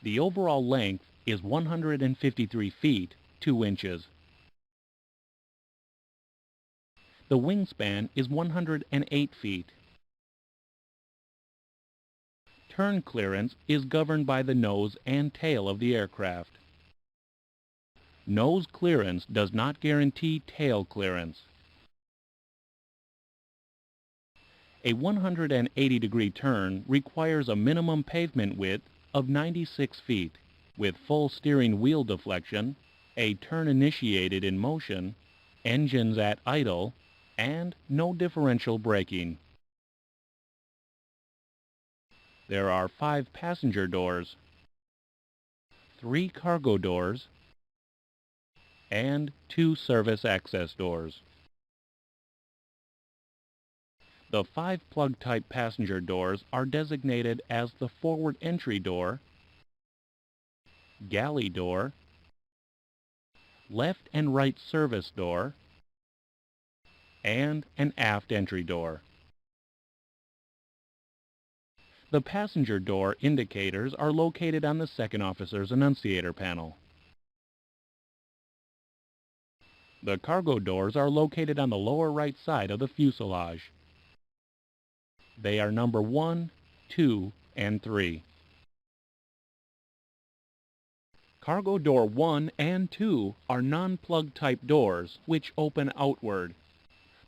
The overall length is 153 feet, 2 inches. The wingspan is 108 feet. Turn clearance is governed by the nose and tail of the aircraft. Nose clearance does not guarantee tail clearance. A 180-degree turn requires a minimum pavement width of 96 feet, with full steering wheel deflection, a turn initiated in motion, engines at idle, and no differential braking. There are 5 passenger doors, 3 cargo doors, and 2 service access doors. The 5 plug-type passenger doors are designated as the forward entry door, galley door, left and right service door, and an aft entry door. The passenger door indicators are located on the second officer's annunciator panel. The cargo doors are located on the lower right side of the fuselage. They are number 1, 2, and 3. Cargo door 1 and 2 are non-plug type doors which open outward.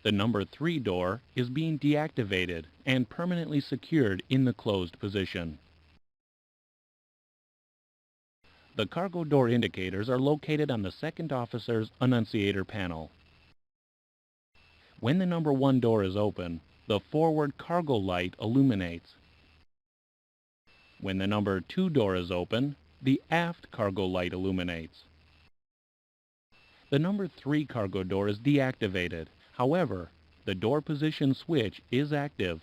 The number 3 door is being deactivated and permanently secured in the closed position. The cargo door indicators are located on the second officer's annunciator panel. When the number 1 door is open, the forward cargo light illuminates. When the number 2 door is open, the aft cargo light illuminates. The number 3 cargo door is deactivated. However, the door position switch is active.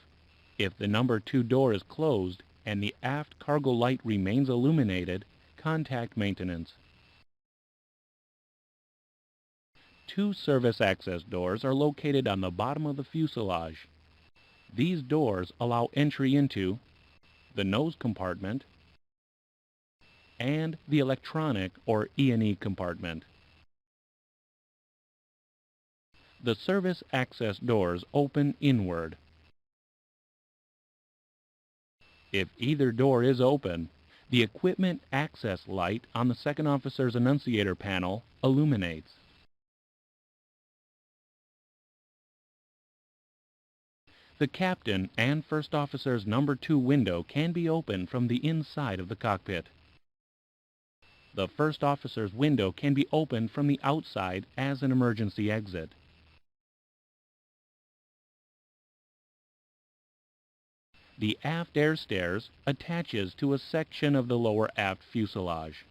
If the number 2 door is closed and the aft cargo light remains illuminated, contact maintenance. 2 service access doors are located on the bottom of the fuselage. These doors allow entry into the nose compartment and the electronic or E&E compartment. The service access doors open inward. If either door is open, the equipment access light on the second officer's annunciator panel illuminates. The captain and first officer's number 2 window can be opened from the inside of the cockpit. The first officer's window can be opened from the outside as an emergency exit. The aft air stairs attaches to a section of the lower aft fuselage.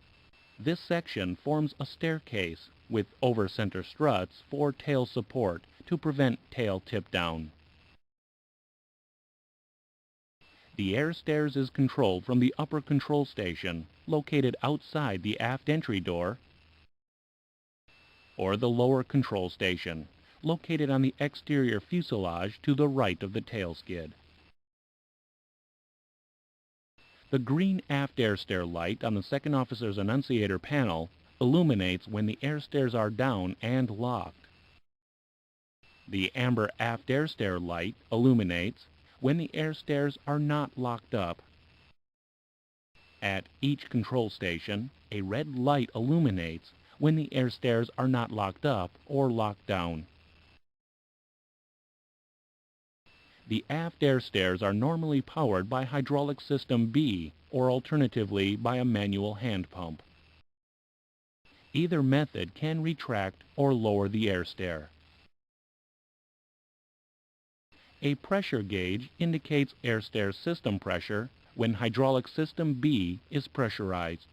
This section forms a staircase with over-center struts for tail support to prevent tail tip down. The air stairs is controlled from the upper control station, located outside the aft entry door, or the lower control station, located on the exterior fuselage to the right of the tail skid. The green aft air stair light on the second officer's annunciator panel illuminates when the air stairs are down and locked. The amber aft air stair light illuminates when the air stairs are not locked up. At each control station, a red light illuminates when the air stairs are not locked up or locked down. The aft air stairs are normally powered by hydraulic system B or alternatively by a manual hand pump. Either method can retract or lower the air stair. A pressure gauge indicates air stair system pressure when hydraulic system B is pressurized.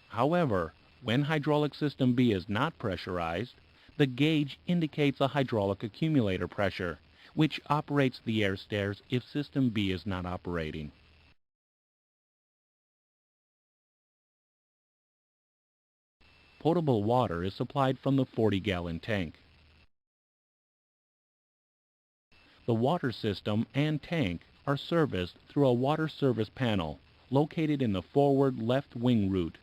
However, when hydraulic system B is not pressurized, the gauge indicates a hydraulic accumulator pressure, which operates the air stairs if system B is not operating. Potable water is supplied from the 40-gallon tank. The water system and tank are serviced through a water service panel located in the forward left wing root.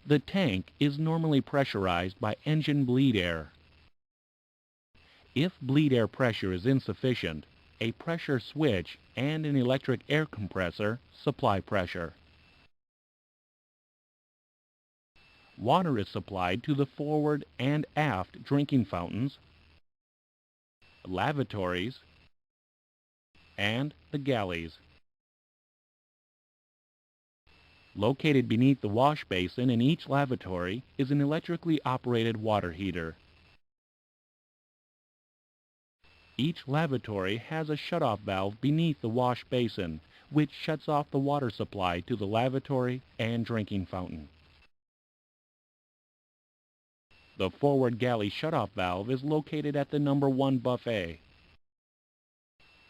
The tank is normally pressurized by engine bleed air. If bleed air pressure is insufficient, a pressure switch and an electric air compressor supply pressure. Water is supplied to the forward and aft drinking fountains, lavatories, and the galleys. Located beneath the wash basin in each lavatory is an electrically operated water heater. Each lavatory has a shutoff valve beneath the wash basin, which shuts off the water supply to the lavatory and drinking fountain. The forward galley shutoff valve is located at the number 1 buffet.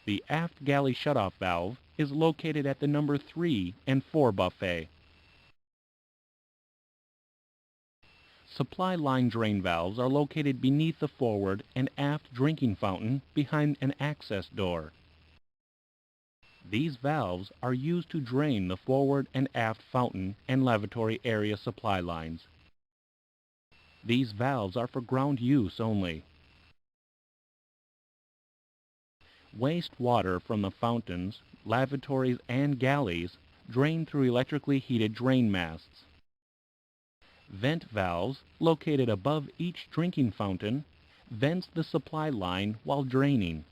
The aft galley shutoff valve is located at the number 3 and 4 buffet. Supply line drain valves are located beneath the forward and aft drinking fountain behind an access door. These valves are used to drain the forward and aft fountain and lavatory area supply lines. These valves are for ground use only. Wastewater from the fountains, lavatories, and galleys drain through electrically heated drain masts. Vent valves, located above each drinking fountain, vents the supply line while draining.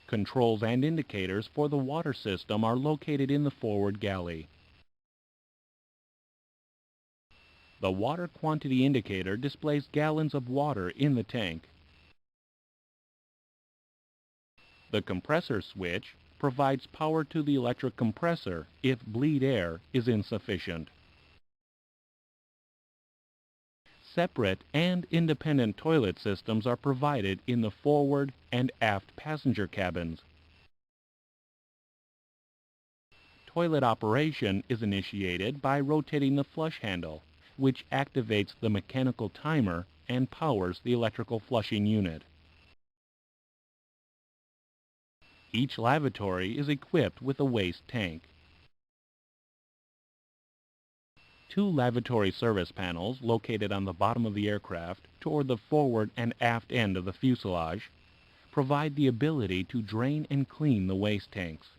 Controls and indicators for the water system are located in the forward galley. The water quantity indicator displays gallons of water in the tank. The compressor switch provides power to the electric compressor if bleed air is insufficient. Separate and independent toilet systems are provided in the forward and aft passenger cabins. Toilet operation is initiated by rotating the flush handle, which activates the mechanical timer and powers the electrical flushing unit. Each lavatory is equipped with a waste tank. 2 lavatory service panels located on the bottom of the aircraft toward the forward and aft end of the fuselage provide the ability to drain and clean the waste tanks.